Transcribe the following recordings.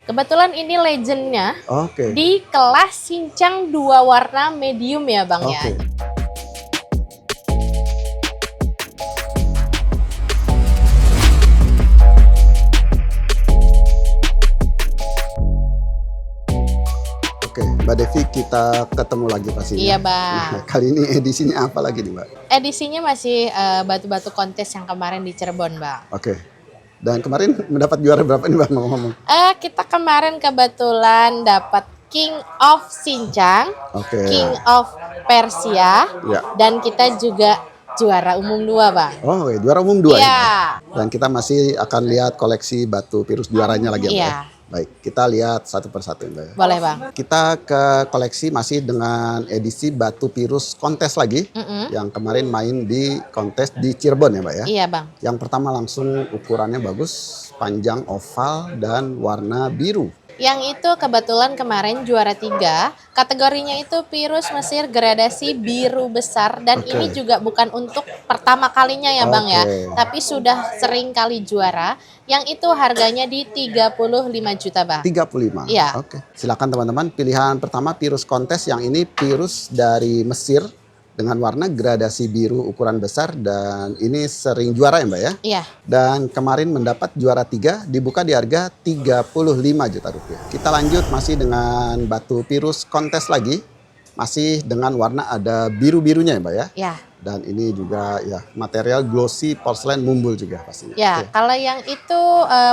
Kebetulan ini legendnya Oke. di kelas Sincang 2 warna medium ya Bang ya. Oke. Oke, Mbak Devi, kita ketemu lagi pastinya. Iya Bang. Nah, kali ini edisinya apa lagi nih Mbak? Edisinya masih batu-batu kontes yang kemarin di Cirebon Bang. Oke. Dan kemarin mendapat juara berapa nih Mbak ngomong-ngomong? Kita kemarin kebetulan dapat King of Sincang, Oke. King of Persia, Ya. dan kita juga juara umum 2 Bang. Oh, oke. Juara umum 2 ya. Iya. Dan kita masih akan lihat koleksi batu virus juaranya lagi ya Mbak. Iya. Ya? Baik, kita lihat satu persatu Mbak. Ya. Boleh Bang. Kita ke koleksi masih dengan edisi batu virus kontes lagi. Yang kemarin main di kontes di Cirebon ya Mbak ya. Iya Bang. Yang pertama langsung ukurannya bagus, panjang oval dan warna biru. Yang itu kebetulan kemarin juara 3, kategorinya itu virus Mesir gradasi biru besar, dan Oke. ini juga bukan untuk pertama kalinya ya Bang ya, Oke. tapi sudah sering kali juara, yang itu harganya di 35 juta Bang. 35. Iya. Oke. Silakan teman-teman, pilihan pertama virus kontes, yang ini virus dari Mesir dengan warna gradasi biru ukuran besar, dan ini sering juara ya Mbak ya. Iya. Dan kemarin mendapat juara 3, dibuka di harga 35 juta rupiah. Kita lanjut masih dengan batu virus kontes lagi. Masih dengan warna ada biru-birunya ya Mbak ya. Ya. Dan ini juga ya material glossy porcelain mumbul juga pastinya. Ya, Oke. kalau yang itu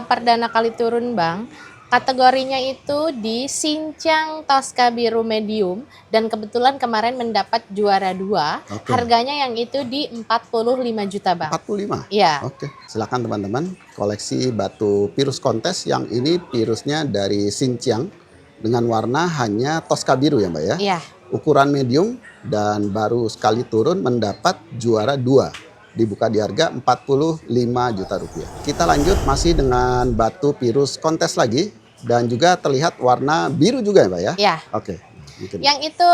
perdana kali turun Bang, kategorinya itu di Sincang Tosca biru medium, dan kebetulan kemarin mendapat juara 2. Oke. Harganya yang itu di 45 juta Bang. 45. Iya. Oke, silakan teman-teman, koleksi batu virus kontes, yang ini virusnya dari Xinjiang dengan warna hanya Tosca biru ya Mbak ya. Iya. Ukuran medium dan baru sekali turun mendapat juara 2. Dibuka di harga 45 juta rupiah. Kita lanjut masih dengan batu virus kontes lagi, dan juga terlihat warna biru juga ya Mbak ya. Iya. Oke. Mungkin. Yang itu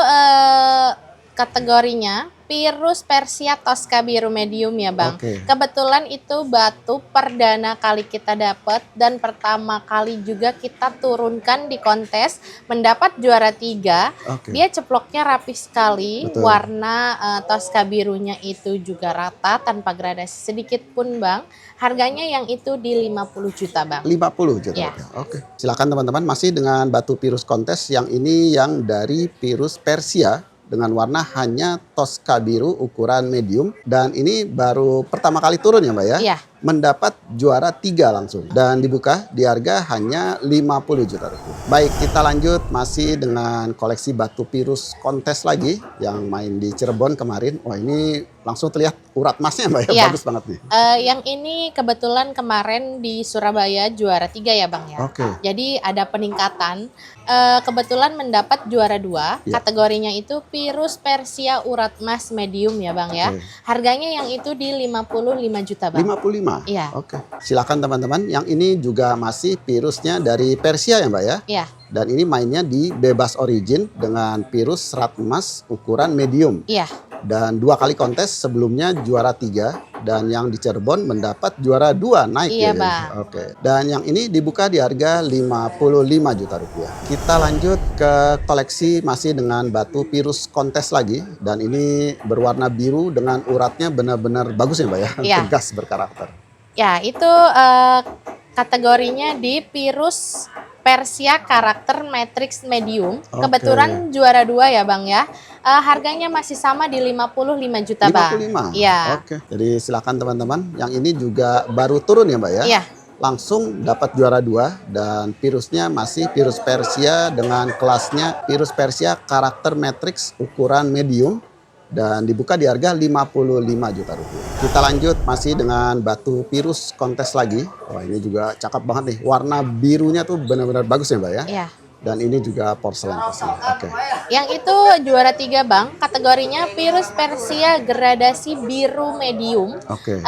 kategorinya virus Persia Tosca biru medium ya Bang. Oke. Kebetulan itu batu perdana kali kita dapat, dan pertama kali juga kita turunkan di kontes, mendapat juara 3. Oke. Dia ceploknya rapi sekali. Betul. Warna Tosca birunya itu juga rata tanpa gradasi sedikit pun Bang. Harganya yang itu di 50 juta Bang. 50 juta Ya. rupiah. Oke. Silakan teman-teman, masih dengan batu virus kontes, yang ini yang dari virus Persia dengan warna hanya Tosca biru ukuran medium, dan ini baru pertama kali turun ya Mbak ya. Iya. Mendapat juara 3 langsung, dan dibuka di harga hanya 50 juta rupiah. Baik, kita lanjut masih dengan koleksi batu virus kontes lagi yang main di Cirebon kemarin. Wah, ini langsung terlihat urat emasnya Mbak ya. Iya. Bagus banget nih. Yang ini kebetulan kemarin di Surabaya juara 3 ya Bang ya. Oke. Jadi ada peningkatan. Kebetulan mendapat juara 2. Iya. Kategorinya itu virus Persia urat emas medium ya Bang ya. Oke. Harganya yang itu di 55 juta Bang. 55. Iya. Oke. Silakan teman-teman, yang ini juga masih virusnya dari Persia ya Mbak ya. Iya. Dan ini mainnya di bebas origin dengan virus serat emas ukuran medium. Iya. Dan 2 kali kontes, sebelumnya juara 3, dan yang di Cirebon mendapat juara 2 naik Iya, ya. Bang. Oke. Dan yang ini dibuka di harga 55 juta rupiah. Kita lanjut ke koleksi masih dengan batu virus kontes lagi, dan ini berwarna biru dengan uratnya benar-benar bagus ya Mbak ya. Iya. Tegas, berkarakter. Ya, itu kategorinya di virus Persia karakter matrix medium. Oke. Kebetulan juara 2 ya Bang ya. Harganya masih sama di 55 juta Bang. 55. Iya. Oke. Jadi silakan teman-teman, yang ini juga baru turun ya Mbak ya. Iya. Langsung dapat juara 2, dan virusnya masih virus Persia dengan kelasnya virus Persia karakter matrix ukuran medium, dan dibuka di harga 55 juta rupiah. Kita lanjut masih dengan batu virus kontes lagi. Wah, ini juga cakep banget nih. Warna birunya tuh benar-benar bagus ya Mbak ya. Iya. Dan ini juga porselen pastinya. Oke. Yang itu juara 3 Bang. Kategorinya virus Persia gradasi biru medium. Oke.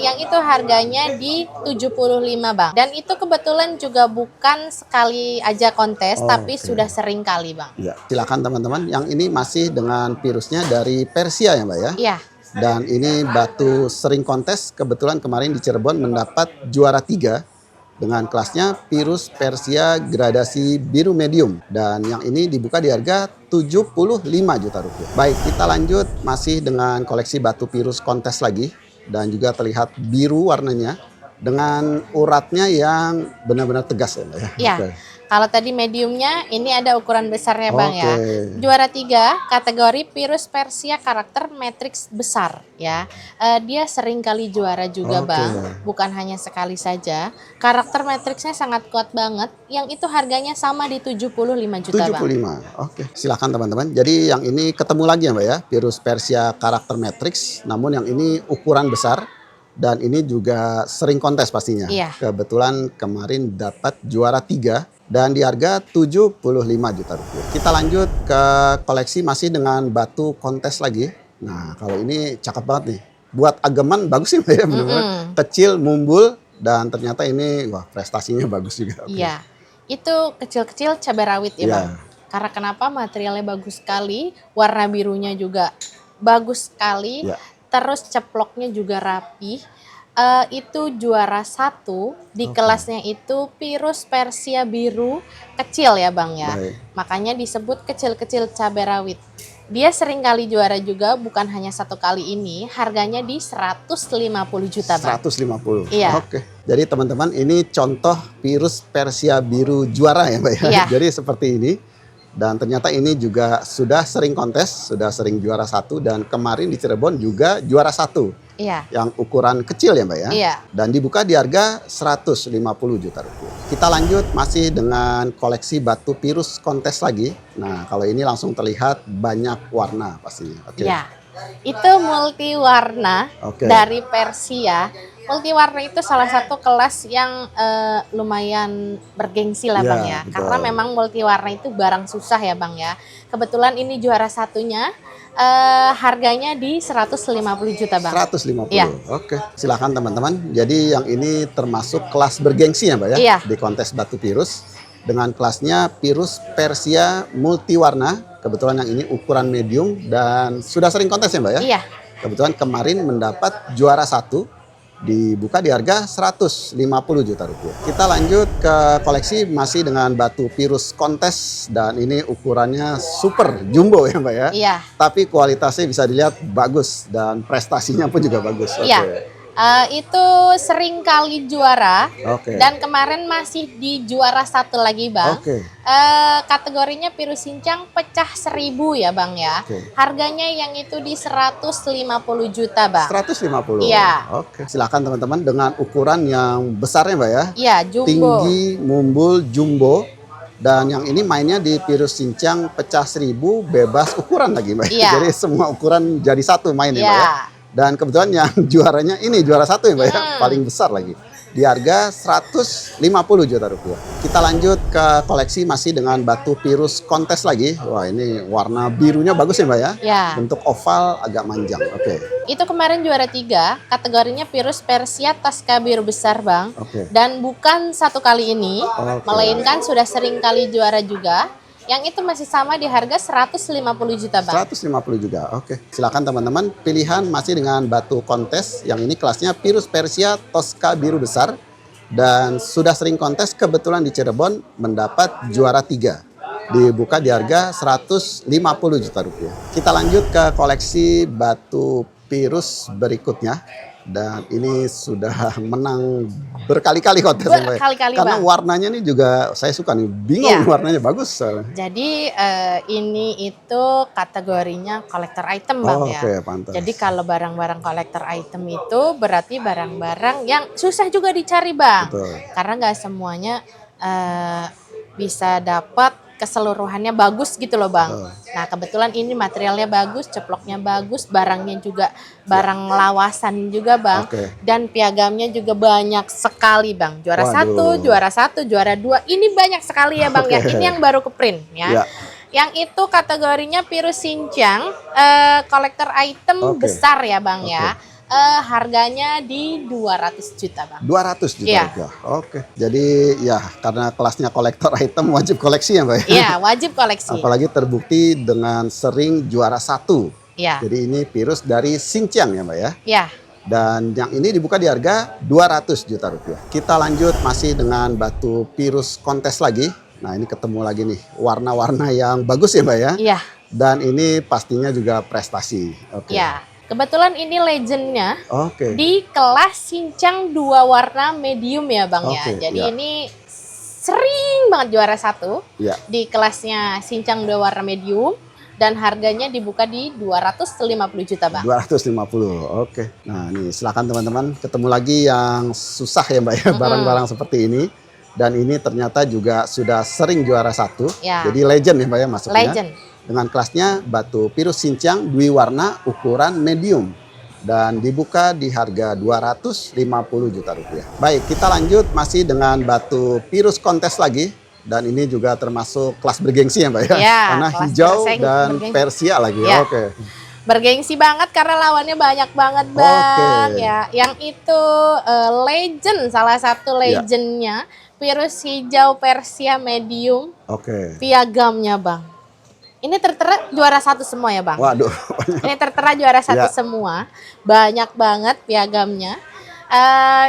Yang itu harganya di 75 Bang. Dan itu kebetulan juga bukan sekali aja kontes, Oh, tapi oke. sudah sering kali Bang. Ya, silakan teman-teman. Yang ini masih dengan virusnya dari Persia ya Mbak ya. Iya. Dan ini batu sering kontes, kebetulan kemarin di Cirebon mendapat juara 3. dengan kelasnya Pirus Persia gradasi biru medium, dan yang ini dibuka di harga 75 juta rupiah. Baik, kita lanjut masih dengan koleksi batu Pirus kontes lagi, dan juga terlihat biru warnanya dengan uratnya yang benar-benar tegas ya Mbak ya. Iya. Oke. Kalau tadi mediumnya, ini ada ukuran besarnya Bang ya. Oke. Juara 3 kategori Pirus Persia karakter matriks besar ya. Dia sering kali juara juga Oke. Bang, bukan hanya sekali saja. Karakter matriksnya sangat kuat banget, yang itu harganya sama di 75 juta Bang. 75. Oke, silakan teman-teman. Jadi yang ini ketemu lagi ya Mbak ya, Pirus Persia karakter matrix, namun yang ini ukuran besar dan ini juga sering kontes pastinya. Iya. Kebetulan kemarin dapat juara 3 dan di harga 75 juta rupiah. Kita lanjut ke koleksi masih dengan batu kontes lagi. Nah, kalau ini cakep banget nih. Buat ageman bagus sih Mbak ya, benar-benar kecil, mumbul, dan ternyata ini wah prestasinya bagus juga. Oke. Iya. Itu kecil-kecil cabai rawit ya Iya. Bang. Karena kenapa? Materialnya bagus sekali, warna birunya juga bagus sekali. Iya. Terus ceploknya juga rapi. Itu juara 1 di Oke. kelasnya itu Pirus Persia biru kecil ya Bang ya. Baik. Makanya disebut kecil-kecil cabai rawit. Dia sering kali juara juga, bukan hanya 1 kali ini. Harganya di 150 juta Bang. 150. Iya. Oke. Jadi teman-teman ini contoh Pirus Persia biru juara ya Mbak ya. Iya. Jadi seperti ini. Dan ternyata ini juga sudah sering kontes, sudah sering juara 1, dan kemarin di Cirebon juga juara 1 Iya. yang ukuran kecil ya Mbak ya. Iya. Dan dibuka di harga 150 juta rupiah. Kita lanjut masih dengan koleksi batu Pirus kontes lagi. Nah, kalau ini langsung terlihat banyak warna pastinya. Oke. Iya. Itu multi warna Oke. dari Persia. Multi warna itu salah satu kelas yang lumayan bergengsi lah Iya, Bang ya. betul. Karena memang multi warna itu barang susah ya Bang ya. Kebetulan ini juara 1-nya, harganya di 150 juta Bang. 150. Iya. Oke. Silakan teman-teman. Jadi yang ini termasuk kelas bergengsi ya Mbak ya. Iya. Di kontes batu Pirus. Dengan kelasnya Pirus Persia multiwarna. Kebetulan yang ini ukuran medium dan sudah sering kontes ya Mbak ya. Iya. Kebetulan kemarin mendapat juara 1. Dibuka di harga 150 juta rupiah. Kita lanjut ke koleksi masih dengan batu Pirus kontes, dan ini ukurannya super jumbo ya Mbak ya. Iya. Tapi kualitasnya bisa dilihat bagus dan prestasinya pun juga bagus. Oke. Iya. Itu sering kali juara. Oke. Dan kemarin masih di juara 1 lagi Bang. Oke. Kategorinya Pirus Sincang pecah 1000 ya Bang ya. Oke. Harganya yang itu di 150 juta Bang. 150. Iya. Oke. Silakan teman-teman dengan ukuran yang besar ya Mbak ya. Iya, jumbo. Tinggi, mumbul, jumbo. Dan yang ini mainnya di Pirus Sincang pecah 1000 bebas ukuran lagi Mbak. Iya. Jadi semua ukuran jadi satu main ya Mbak ya. Iya. Dan kebetulan yang juaranya ini juara 1 ya Mbak ya. Hmm. Paling besar lagi. Di harga 150 juta rupiah. Kita lanjut ke koleksi masih dengan batu Pirus kontes lagi. Wah, ini warna birunya bagus ya Mbak ya. Ya. Bentuk oval agak manjang. Oke. Itu kemarin juara 3, kategorinya Pirus Persia Tosca biru besar Bang. Oke. Dan bukan 1 kali ini, Oke. melainkan sudah sering kali juara juga. Yang itu masih sama di harga 150 juta Bang. 150 juga. Oke. Silakan teman-teman, pilihan masih dengan batu kontes. Yang ini kelasnya Pirus Persia Tosca biru besar dan sudah sering kontes, kebetulan di Cirebon mendapat juara 3. Dibuka di harga 150 juta rupiah. Kita lanjut ke koleksi batu Pirus berikutnya. Dan ini sudah menang berkali-kali kontes ya, Mbak. Berkali-kali, Karena Bang. warnanya ini juga saya suka nih. Bingung Iya. warnanya bagus. Jadi ini itu kategorinya collector item Bang ya. Oke, pantas. Jadi kalau barang-barang collector item itu berarti barang-barang yang susah juga dicari Bang. Betul. Karena nggak semuanya bisa dapat keseluruhannya bagus gitu loh Bang. Nah kebetulan ini materialnya bagus, ceploknya bagus, barangnya juga barang lawasan juga Bang. Oke. Dan piagamnya juga banyak sekali Bang. Juara Waduh. 1, juara 2, ini banyak sekali ya Bang ya. Oke. Ini yang baru ke print ya. Ya. Yang itu kategorinya Pirus Sincang, kolektor item Oke. besar ya Bang Oke. ya. Harganya di 200 juta Bang. 200 juta Iya. rupiah. Oke. Jadi ya karena kelasnya kolektor item wajib koleksi ya Mbak ya. Iya wajib koleksi. Apalagi terbukti dengan sering juara 1. Iya. Jadi ini Pirus dari Sincang ya Mbak ya. Iya. Dan yang ini dibuka di harga 200 juta rupiah. Kita lanjut masih dengan batu Pirus Kontes lagi. Nah ini ketemu lagi nih warna-warna yang bagus ya Mbak ya. Iya. Dan ini pastinya juga prestasi. Oke. Ya, kebetulan ini legendnya Oke. di kelas cincang 2 warna medium ya Bang ya. Oke, Jadi ya. ini sering banget juara 1 Ya. di kelasnya cincang 2 warna medium. Dan harganya dibuka di 250 juta Bang. 250, oke. Nah nih silakan teman-teman, ketemu lagi yang susah ya Mbak ya, barang-barang seperti ini. Dan ini ternyata juga sudah sering juara 1. Ya. Jadi legend ya Mbak ya masuknya. Legend. Dengan kelasnya batu Pirus cincang dwi warna ukuran medium. Dan dibuka di harga 250 juta rupiah. Baik, kita lanjut masih dengan batu Pirus Kontes lagi. Dan ini juga termasuk kelas bergengsi ya Mbak ya? Ya, karena kelas hijau dan bergengsi. Persia lagi. Ya. Oke. Bergengsi banget karena lawannya banyak banget Bang. Oke. Ya, yang itu legend, salah satu legendnya Pirus hijau Persia medium Oke. piagamnya Bang. Ini tertera juara 1 semua ya Bang. Waduh. Ini tertera juara 1 Ya. semua, banyak banget piagamnya.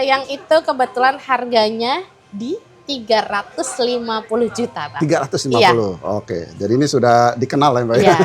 Yang itu kebetulan harganya di 350 juta Bang. 350. Iya. Oke. Jadi ini sudah dikenal ya Mbak ya? Iya.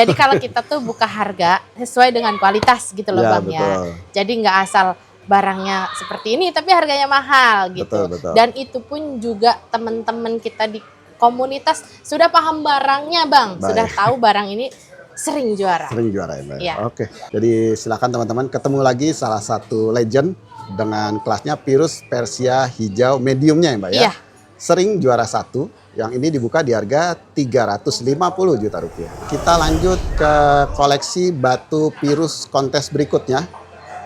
Jadi kalau kita tuh buka harga sesuai dengan kualitas gitu loh Ya, Bang ya. betul. Jadi nggak asal barangnya seperti ini tapi harganya mahal gitu. Betul, betul. Dan itu pun juga teman-teman kita di komunitas sudah paham barangnya Bang. Baik. Sudah tahu barang ini sering juara. Sering juara ya Mbak. Iya. Oke. Jadi silakan teman-teman ketemu lagi salah satu legend dengan kelasnya Pirus Persia hijau mediumnya ya Mbak ya. Iya. Sering juara 1. Yang ini dibuka di harga 350 juta rupiah. Kita lanjut ke koleksi batu Pirus Kontes berikutnya.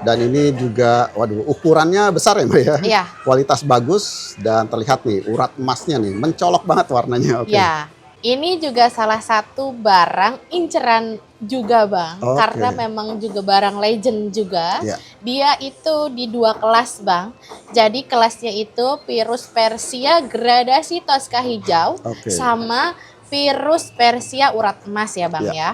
Dan ini juga, waduh, ukurannya besar ya Mbak ya. Iya. Kualitas bagus dan terlihat nih urat emasnya nih, mencolok banget warnanya. Oke. Ya, ini juga salah satu barang inceran juga Bang. Oke. Karena memang juga barang legend juga. Ya. Dia itu di 2 kelas Bang. Jadi kelasnya itu Pirus Persia gradasi Tosca hijau. Oke. Sama Pirus Persia urat emas ya Bang Ya. ya.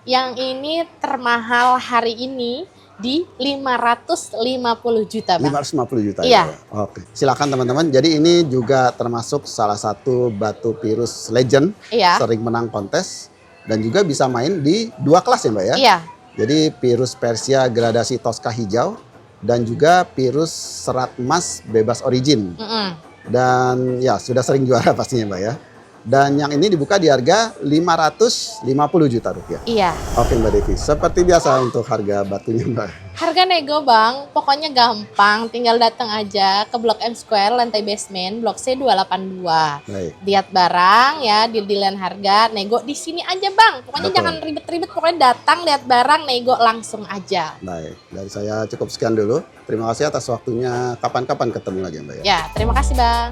Yang ini termahal hari ini di 550 juta Bang. 550 juta Iya. ya. Oke. Silakan teman-teman. Jadi ini juga termasuk salah satu batu Pirus legend, Iya. sering menang kontes dan juga bisa main di 2 kelas ya Mbak ya. Iya. Jadi Pirus Persia gradasi Tosca hijau dan juga Pirus serat emas bebas origin. Mm-mm. Dan ya sudah sering juara pastinya Mbak ya. Dan yang ini dibuka di harga 550 juta rupiah. Iya. Oke Mbak Devi, seperti biasa untuk harga batunya Mbak. Harga nego Bang, pokoknya gampang, tinggal datang aja ke Blok M Square, lantai basement, Blok C 282. Baik. Lihat barang ya, deal-dealan harga, nego di sini aja Bang. Pokoknya Betul. jangan ribet-ribet, pokoknya datang, lihat barang, nego langsung aja. Baik, dari saya cukup sekian dulu. Terima kasih atas waktunya. Kapan-kapan ketemu lagi Mbak ya. Ya, terima kasih Bang.